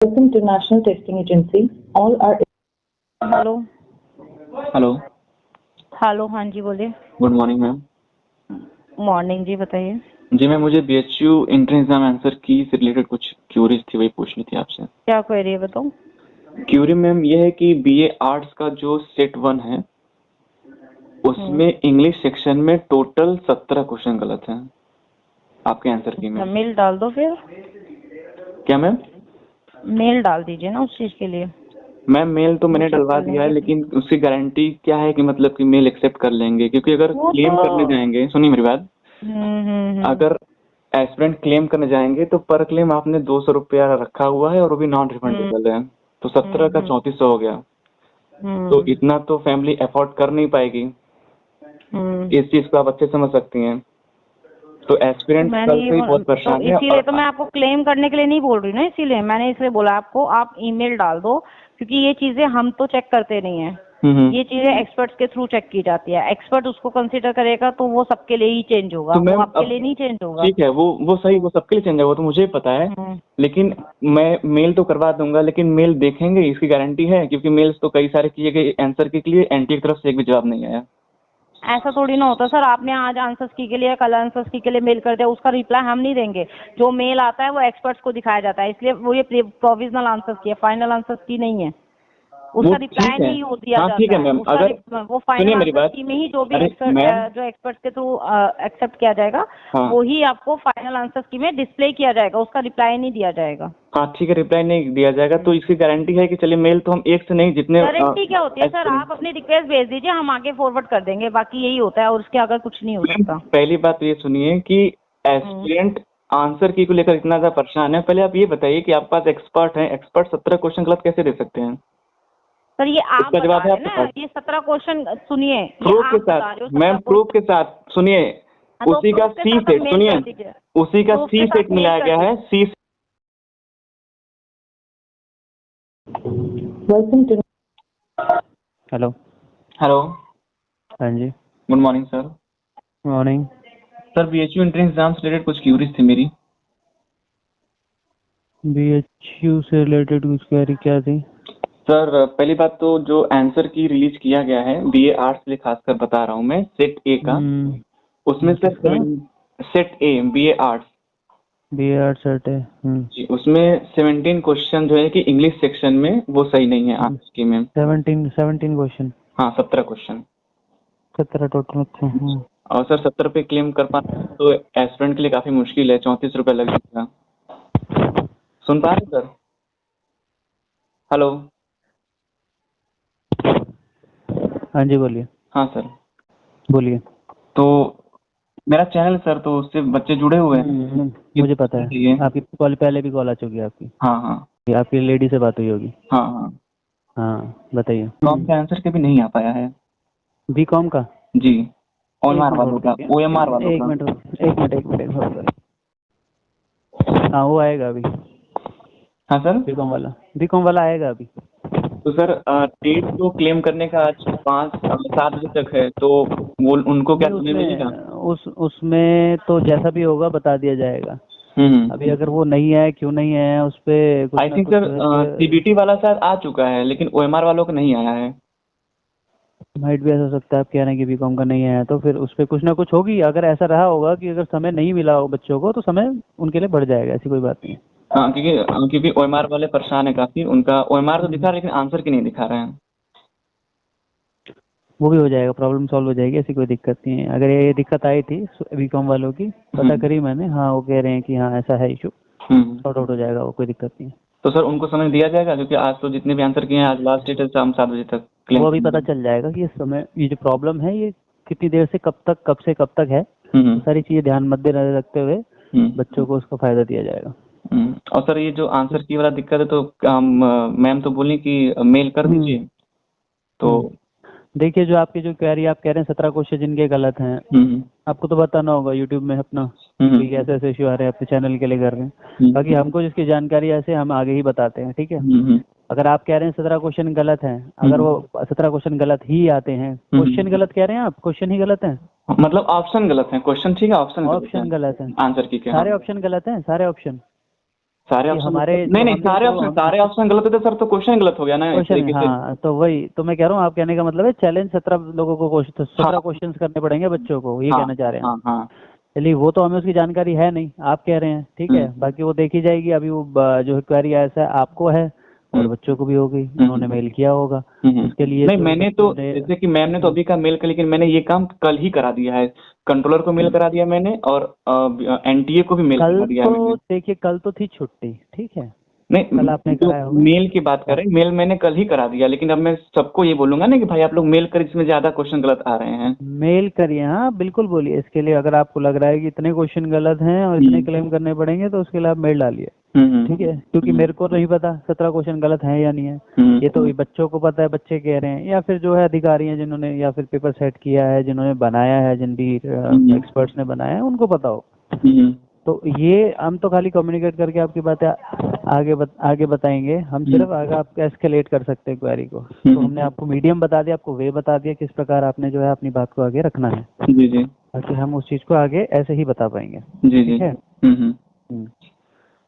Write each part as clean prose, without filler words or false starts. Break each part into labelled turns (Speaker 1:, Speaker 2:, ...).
Speaker 1: Welcome to National Testing Agency. All our
Speaker 2: hello
Speaker 3: hello
Speaker 2: hello, हाँ जी बोलिए।
Speaker 3: Good morning ma'am.
Speaker 2: Morning जी, बताइए।
Speaker 3: जी ma'am, मुझे BHU entrance exam answer की से related कुछ क्यूरीज थी, वही पूछनी थी आपसे।
Speaker 2: क्या क्वेरी है बताओ।
Speaker 3: क्यूरी मैम ये है कि बीए आर्ट्स का जो सेट 1 है उसमें इंग्लिश सेक्शन में टोटल 17 क्वेश्चन गलत हैं आपके आंसर की। मैम
Speaker 2: मेल डाल दो फिर।
Speaker 3: क्या मैम?
Speaker 2: मेल डाल दीजिए ना उस चीज के लिए।
Speaker 3: मैम मेल तो मैंने डलवा दिया है, लेकिन उसकी गारंटी क्या है कि मतलब कि मेल एक्सेप्ट कर लेंगे? क्योंकि अगर
Speaker 2: वो
Speaker 3: क्लेम
Speaker 2: तो
Speaker 3: करने जाएंगे, सुनिए मेरी बात, अगर एस्पिरेंट क्लेम करने जाएंगे तो पर क्लेम आपने 200 रुपया रखा हुआ है और वो भी नॉन रिफंडेबल है, तो 17 का 3400 हो गया। तो इतना तो फैमिली अफोर्ड कर नहीं पाएगी। इस चीज को आप अच्छे समझ सकती हैं। तो एस्पिरेंट कल से ही बहुत
Speaker 2: तो
Speaker 3: परेशान है।
Speaker 2: इसीलिए तो मैं आपको क्लेम करने के लिए नहीं बोल रही ना, इसीलिए मैंने इसलिए बोला आपको आप ईमेल डाल दो, क्योंकि ये चीजें हम तो चेक करते नहीं है। ये चीजें एक्सपर्ट्स के थ्रू चेक की जाती है। एक्सपर्ट उसको कंसीडर करेगा तो वो सबके लिए ही चेंज होगा,
Speaker 3: तो
Speaker 2: वो आपके लिए नहीं चेंज होगा।
Speaker 3: ठीक है, वो सही, वो सबके लिए चेंज होगा, तो मुझे पता है। लेकिन मैं मेल तो करवा दूंगा, लेकिन मेल देखेंगे इसकी गारंटी है? क्योंकि मेल्स तो कई सारे किए गए आंसर के लिए, एंटी की तरफ से एक भी जवाब नहीं आया।
Speaker 2: ऐसा थोड़ी ना होता सर। आपने आज आंसर्स की के लिए, कल आंसर्स की के लिए मेल कर दिया, उसका रिप्लाई हम नहीं देंगे। जो मेल आता है वो एक्सपर्ट्स को दिखाया जाता है, इसलिए वो ये प्रोविजनल आंसर्स की है, फाइनल आंसर्स की नहीं है। उसका रिप्लाई नहीं हो दिया जाता है। ठीक है मैम, अगर वो फाइनल आंसर्स की में ही जो भी जो एक्सपर्ट्स के थ्रू एक्सेप्ट किया जाएगा, वो ही आपको फाइनल आंसर्स की में डिस्प्ले किया जाएगा, उसका रिप्लाई नहीं दिया जाएगा।
Speaker 3: हाँ ठीक है, रिप्लाई नहीं दिया जाएगा, तो इसकी गारंटी है कि चलिए मेल तो हम एक से नहीं, जितने
Speaker 2: गारंटी क्या होती है सर? आप अपनी रिक्वेस्ट भेज दीजिए, हम आगे फॉरवर्ड कर देंगे, बाकी यही होता है और उसके आगे कुछ नहीं हो सकता।
Speaker 3: पहली बात तो ये सुनिए कि एस्पिरेंट आंसर की को लेकर इतना ज्यादा परेशान है। पहले आप ये बताइए कि आपके पास एक्सपर्ट हैं, एक्सपर्ट 17 क्वेश्चन गलत कैसे दे सकते हैं?
Speaker 2: सर ये आप बता रहे हैं ना, ये 17 क्वेश्चन सुनिए,
Speaker 3: प्रूफ के साथ मैम, प्रूफ के साथ सुनिए। उसी का सी सेट सुनिए, उसी का सी सेट मिलाया गया है। सी
Speaker 4: हेलो
Speaker 3: हेलो,
Speaker 4: हाँ जी,
Speaker 3: good morning sir.
Speaker 4: Morning.
Speaker 3: Sir BHU entrance exam से रिलेटेड कुछ क्यूरीज थी मेरी।
Speaker 4: बीएचयू से रिलेटेड कुछ क्वेरी क्या थी?
Speaker 3: सर पहली बात तो जो आंसर की रिलीज किया गया है बीए आर्ट्स के लिए खासकर बता रहा हूँ मैं, सेट ए का, उसमें से सेट ए BA arts,
Speaker 4: BA arts set है
Speaker 3: जी, उसमें 17 क्वेश्चन जो है कि इंग्लिश सेक्शन में वो सही नहीं है आंसर की मैम।
Speaker 4: 17 क्वेश्चन?
Speaker 3: हाँ 17 क्वेश्चन,
Speaker 4: 17 टोटल।
Speaker 3: और सर 70 पे क्लेम कर पाना तो एस्पिरेंट के लिए काफी मुश्किल है, 34 रुपये लग जाएगा। सुन पा रहे सर? हेलो,
Speaker 4: हाँ जी बोलिए।
Speaker 3: हाँ सर
Speaker 4: बोलिए।
Speaker 3: तो मेरा चैनल सर, तो उससे बच्चे जुड़े हुए हैं।
Speaker 4: मुझे पता है, आपकी कॉल पहले भी कॉल आ चुकी है आपकी।
Speaker 3: हाँ हाँ,
Speaker 4: आपकी लेडी से बात हुई होगी।
Speaker 3: हाँ हाँ,
Speaker 4: हाँ बताइए।
Speaker 3: कॉम का आंसर कभी नहीं आ पाया है।
Speaker 4: बीकॉम का?
Speaker 3: जी, ओएमआर वालों का, ओएमआर वालों
Speaker 4: एक
Speaker 3: का।
Speaker 4: मिनट। हाँ वो आएगा अभी।
Speaker 3: हाँ सर,
Speaker 4: बीकॉम वाला आएगा अभी।
Speaker 3: तो सर डेट तो क्लेम करने का आज 5-7 बजे तक है, तो वो उनको क्या समय मिलेगा?
Speaker 4: उसमें तो जैसा भी होगा बता दिया जाएगा। अभी अगर वो नहीं है, क्यों नहीं है उस पे
Speaker 3: आई थिंक सर सीबीटी वाला शायद आ चुका है, लेकिन ओएमआर वालों का नहीं आया है।
Speaker 4: माइट भी ऐसा हो सकता है, आप कह रहे हैं कि बीकॉम का नहीं आया, तो फिर उस पर कुछ ना कुछ होगी। अगर ऐसा रहा होगा कि अगर समय नहीं मिला हो बच्चों को, तो समय उनके लिए बढ़ जाएगा, ऐसी कोई बात नहीं है।
Speaker 3: हाँ, क्योंकि ओएमआर वाले परेशान है काफी, उनका ओएमआर तो दिखा रहा है लेकिन आंसर की नहीं दिखा रहे हैं।
Speaker 4: वो भी हो जाएगा, प्रॉब्लम सॉल्व हो जाएगी, ऐसी कोई दिक्कत नहीं है। अगर ये दिक्कत आई थी बीकॉम वालों की, पता करी मैंने, हाँ वो कह रहे हैं कि हाँ ऐसा है इशू, सॉर्ट आउट हो जाएगा, वो कोई दिक्कत नहीं है।
Speaker 3: तो सर उनको समय दिया जाएगा? क्योंकि आज तो जितने भी आंसर किए हैं, आज लास्ट डेट है शाम 7 बजे तक।
Speaker 4: वो अभी पता चल जाएगा कि ये जो प्रॉब्लम है ये कितनी देर से कब से कब तक है। सारी चीजें ध्यान मद्देनजर रखते हुए बच्चों को उसका फायदा दिया जाएगा।
Speaker 3: और सर ये जो आंसर की वाला दिक्कत है, तो मैम तो बोली कि मेल कर दीजिए। तो
Speaker 4: देखिए, जो आपकी जो क्वेरी आप कह रहे हैं 17 क्वेश्चन जिनके गलत हैं, आपको तो बताना होगा यूट्यूब में अपना कि ऐसे ऐसे इशू आ रहे हैं, अपने चैनल के लिए कर रहे हैं। बाकी हमको जिसकी जानकारी ऐसे हम आगे ही बताते हैं, ठीक है। अगर आप कह रहे हैं 17 क्वेश्चन गलत हैं, अगर वो 17 क्वेश्चन गलत ही आते हैं, क्वेश्चन गलत कह रहे हैं आप, क्वेश्चन ही गलत है,
Speaker 3: मतलब ऑप्शन गलत है, क्वेश्चन ठीक है, ऑप्शन
Speaker 4: गलत है,
Speaker 3: आंसर की क्या?
Speaker 4: सारे ऑप्शन गलत हैं, सारे ऑप्शन।
Speaker 3: सारे
Speaker 4: कि
Speaker 3: ऑप्शन
Speaker 4: हमारे
Speaker 3: नहीं सारे ऑप्शन गलत है तो सर तो क्वेश्चन गलत हो गया ना, इस
Speaker 4: क्वेश्चन,
Speaker 3: तरीके से।
Speaker 4: हाँ तो वही तो मैं कह रहा हूँ, आप कहने का मतलब है चैलेंज 17 लोगों को 17
Speaker 3: हाँ
Speaker 4: क्वेश्चंस करने पड़ेंगे बच्चों को, ये
Speaker 3: हाँ
Speaker 4: कहना चाह रहे हैं।
Speaker 3: हाँ हाँ।
Speaker 4: चलिए वो तो हमें उसकी जानकारी है नहीं, आप कह रहे हैं ठीक है, बाकी वो देखी जाएगी। अभी वो जो क्वेरी ऐसा है आपको है और बच्चों को भी होगी, उन्होंने मेल किया होगा उसके लिए।
Speaker 3: नहीं
Speaker 4: तो
Speaker 3: मैंने तो
Speaker 4: बच्चों ने
Speaker 3: जैसे कि मैम ने तो अभी का मेल कर, लेकिन मैंने ये काम कल ही करा दिया है, कंट्रोलर को मेल करा दिया मैंने और एनटीए को भी मेल
Speaker 4: कल
Speaker 3: करा दिया है
Speaker 4: तो
Speaker 3: मैंने।
Speaker 4: देखिए, कल तो थी छुट्टी, ठीक है,
Speaker 3: नहीं
Speaker 4: कल आपने
Speaker 3: जो
Speaker 4: कराया होगा।
Speaker 3: मेल की बात कर रहे हैं, मेल मैंने कल ही करा दिया, लेकिन अब मैं सबको ये बोलूंगा ना कि भाई आप लोग मेल करें जिसमें ज्यादा क्वेश्चन गलत आ रहे हैं।
Speaker 4: मेल करिए, हाँ बिल्कुल बोलिए। इसके लिए अगर आपको लग रहा है कि इतने क्वेश्चन गलत हैं और इतने क्लेम करने पड़ेंगे तो उसके लिए आप मेल डालिए, ठीक है। क्योंकि मेरे को नहीं पता 17 क्वेश्चन गलत हैं या नहीं है, ये तो बच्चों को पता है, बच्चे कह रहे हैं या फिर जो है अधिकारी हैं जिन्होंने या फिर पेपर सेट किया है, जिन्होंने बनाया है, जिन भी एक्सपर्ट्स ने बनाया है उनको पता हो। तो ये हम तो खाली कम्युनिकेट करके आपकी बातें आगे बताएंगे, हम सिर्फ आगे आप एस्केलेट कर सकते हैं क्वेरी को। तो हमने आपको मीडियम बता दिया, आपको वे बता दिया किस प्रकार आपने जो है अपनी बात को आगे रखना है,
Speaker 3: जी जी
Speaker 4: ताकि हम उस चीज को आगे ऐसे ही बता पाएंगे,
Speaker 3: जी जी।
Speaker 4: ठीक है।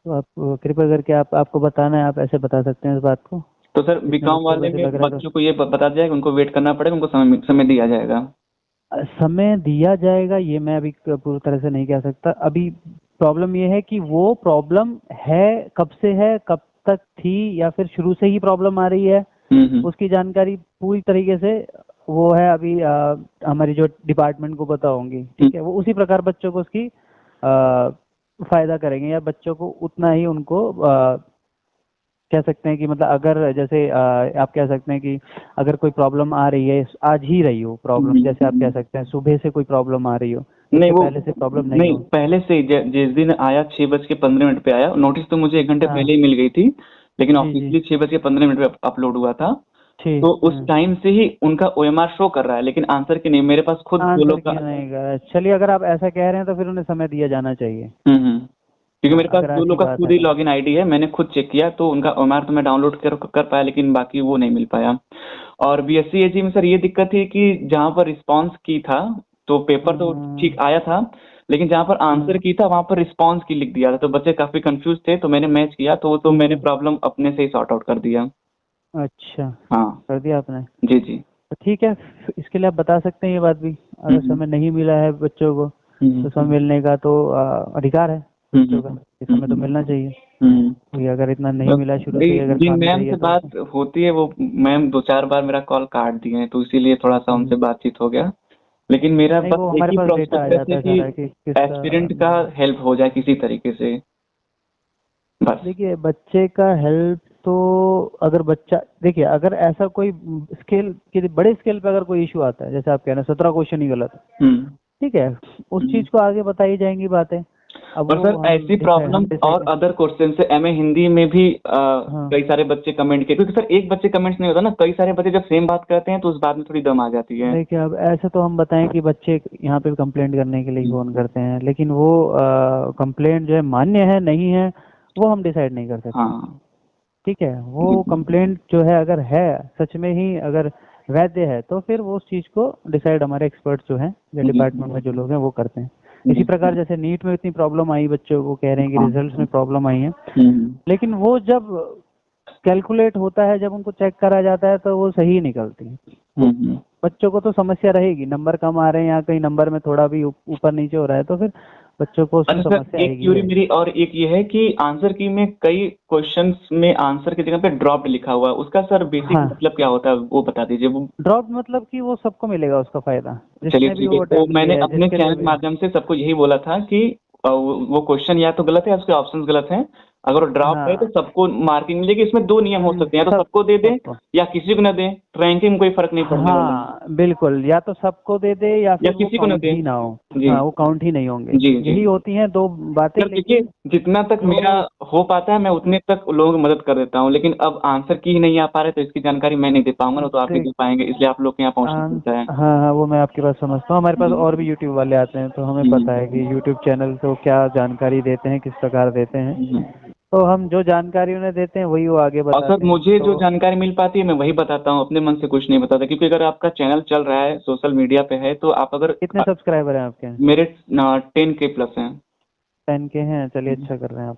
Speaker 4: तो आप कृपया करके आपको बताना है, आप ऐसे बता सकते हैं इस बात को।
Speaker 3: तो सर बीकॉम वाले में बच्चों को ये बता दिया कि उनको वेट करना पड़ेगा, उनको समय दिया जाएगा।
Speaker 4: समय दिया जाएगा ये मैं अभी पूरी तरह से नहीं कह सकता। अभी प्रॉब्लम ये है कि वो प्रॉब्लम है कब से है, कब तक थी, या फिर शुरू से ही प्रॉब्लम आ रही है, उसकी जानकारी पूरी तरीके से वो है अभी हमारी जो डिपार्टमेंट को पता होंगी, ठीक है। वो उसी प्रकार बच्चों को उसकी फायदा करेंगे, या बच्चों को उतना ही उनको कह सकते हैं कि मतलब अगर जैसे आप कह सकते हैं कि अगर कोई प्रॉब्लम आ रही है, आज ही रही हो प्रॉब्लम, जैसे आप कह सकते हैं सुबह से कोई प्रॉब्लम आ रही हो,
Speaker 3: नहीं वो
Speaker 4: पहले से प्रॉब्लम नहीं
Speaker 3: नहीं
Speaker 4: हो।
Speaker 3: पहले से जिस दिन आया 6:15 पे आया, नोटिस तो मुझे 1 घंटे पहले ही मिल गई थी, लेकिन ऑफिशियली 6:15 पे अपलोड हुआ था। तो उस टाइम से ही उनका ओएमआर शो कर रहा है, लेकिन आंसर की नहीं, मेरे पास खुद दो लोग का
Speaker 4: नहीं कर। चलिए अगर आप ऐसा कह रहे हैं तो फिर उन्हें समय दिया जाना चाहिए।
Speaker 3: क्योंकि मेरे पास 2 लोग का खुद ही लॉगिन आईडी है, मैंने खुद चेक किया तो उनका ओएमआर तो मैं डाउनलोड कर पाया, लेकिन बाकी वो नहीं मिल पाया। और बीएससी एजी में सर ये दिक्कत थी कि जहाँ पर रिस्पांस की था तो पेपर तो ठीक आया था, लेकिन जहाँ पर आंसर की था वहाँ पर रिस्पांस की लिख दिया था, तो बच्चे काफी कंफ्यूज थे। तो मैंने मैच किया तो मैंने प्रॉब्लम अपने से ही सॉर्ट आउट कर दिया।
Speaker 4: अच्छा,
Speaker 3: हाँ
Speaker 4: कर दिया आपने?
Speaker 3: जी जी।
Speaker 4: तो ठीक है, इसके लिए आप बता सकते हैं ये बात भी, अगर समय नहीं मिला है बच्चों को तो समय मिलने का तो अधिकार है बच्चों का, समय तो मिलना चाहिए। अगर इतना नहीं मिला शुरू से, अगर
Speaker 3: जिन मैम से बात होती है वो मैम 2-4 बार मेरा कॉल काट दिए हैं, तो इसीलिए थोड़ा सा उनसे बातचीत हो गया। लेकिन मेरा बस एक ही प्रोस्पेक्ट है कि एस्पिरेंट का हेल्प हो जाए किसी तरीके से बस।
Speaker 4: देखिए बच्चे का हेल्प तो अगर बच्चा, देखिए अगर ऐसा कोई स्केल के बड़े स्केल पे अगर कोई इशू आता है, जैसे आप कह रहे हैं 17 क्वेश्चन ही गलत है, ठीक है, उस चीज को आगे बताई जाएंगी बातें।
Speaker 3: और सर ऐसी प्रॉब्लम और अदर क्वेश्चन से एमए हिंदी में भी कई सारे बच्चे कमेंट किए, क्योंकि सर एक बच्चे कमेंट्स नहीं होता ना, कई सारे बच्चे जब सेम बात करते हैं तो उस बात में थोड़ी दम आ जाती है।
Speaker 4: देखिए अब ऐसे तो हम बताएं कि बच्चे यहाँ पे कंप्लेंट करने के लिए फोन करते हैं, लेकिन वो कंप्लेंट जो है मान्य है नहीं है वो हम डिसाइड नहीं कर सकते, ठीक है। वो कंप्लेंट जो है अगर है सच में ही अगर वैध है तो फिर वो उस चीज को डिसाइड हमारे एक्सपर्ट्स जो हैं, जो डिपार्टमेंट में जो लोग हैं वो करते हैं। इसी प्रकार जैसे नीट में इतनी प्रॉब्लम आई, बच्चों को कह रहे हैं कि रिजल्ट्स में प्रॉब्लम आई है, लेकिन वो जब कैलकुलेट होता है, जब उनको चेक करा जाता है तो वो सही निकलती है। बच्चों को तो समस्या रहेगी, नंबर कम आ रहे हैं या कहीं नंबर में थोड़ा भी ऊपर नीचे हो रहा है तो फिर बच्चों को समस्या
Speaker 3: एक क्यूरी मेरी और एक ये है कि आंसर की में कई क्वेश्चंस में आंसर की जगह पे ड्रॉप्ड लिखा हुआ है, उसका सर बेसिक मतलब क्या होता है वो बता दीजिए। वो
Speaker 4: ड्रॉप्ड मतलब कि वो सबको मिलेगा उसका फायदा।
Speaker 3: चलिए ठीक है, तो मैंने अपने चैनल के माध्यम से सबको यही बोला था कि वो क्वेश्चन या तो गलत है या उसके ऑप्शंस गलत हैं, अगर ड्रॉप है तो सबको मार्किंग मिलेगी। इसमें 2 नियम हो सकते हैं, या तो सबको दे दें या किसी को न दें, रैंकिंग में कोई फर्क नहीं पड़ने वाला।
Speaker 4: हाँ बिल्कुल, या तो सबको दे दे या फिर
Speaker 3: किसी को न दे,
Speaker 4: ना हो, हाँ वो काउंट ही नहीं होंगे। यही होती हैं 2 बातें।
Speaker 3: देखिए जितना तक मेरा हो पाता है मैं उतने तक लोगों की मदद कर देता हूँ, लेकिन अब आंसर की ही नहीं आ पा रहे तो इसकी जानकारी मैं नहीं दे पाऊंगा ना, तो आप ही दे पाएंगे, इसलिए आप लोग के यहाँ पहुँचना पड़ता है।
Speaker 4: हाँ, वो मैं आपकी बात समझता हूँ। हमारे पास और भी यूट्यूब वाले आते हैं तो हमें पता है कि यूट्यूब चैनल को क्या जानकारी देते हैं, किस प्रकार देते हैं, तो हम जो जानकारी उन्हें देते हैं वही वो आगे बताते हैं।
Speaker 3: और सर मुझे जो जानकारी मिल पाती है मैं वही बताता हूँ, अपने मन से कुछ नहीं बताता, क्योंकि अगर आपका चैनल चल रहा है सोशल मीडिया पे है तो आप अगर
Speaker 4: कितने सब्सक्राइबर हैं आपके?
Speaker 3: मेरे 10K प्लस हैं।
Speaker 4: 10K हैं, चलिए अच्छा कर रहे हैं आप।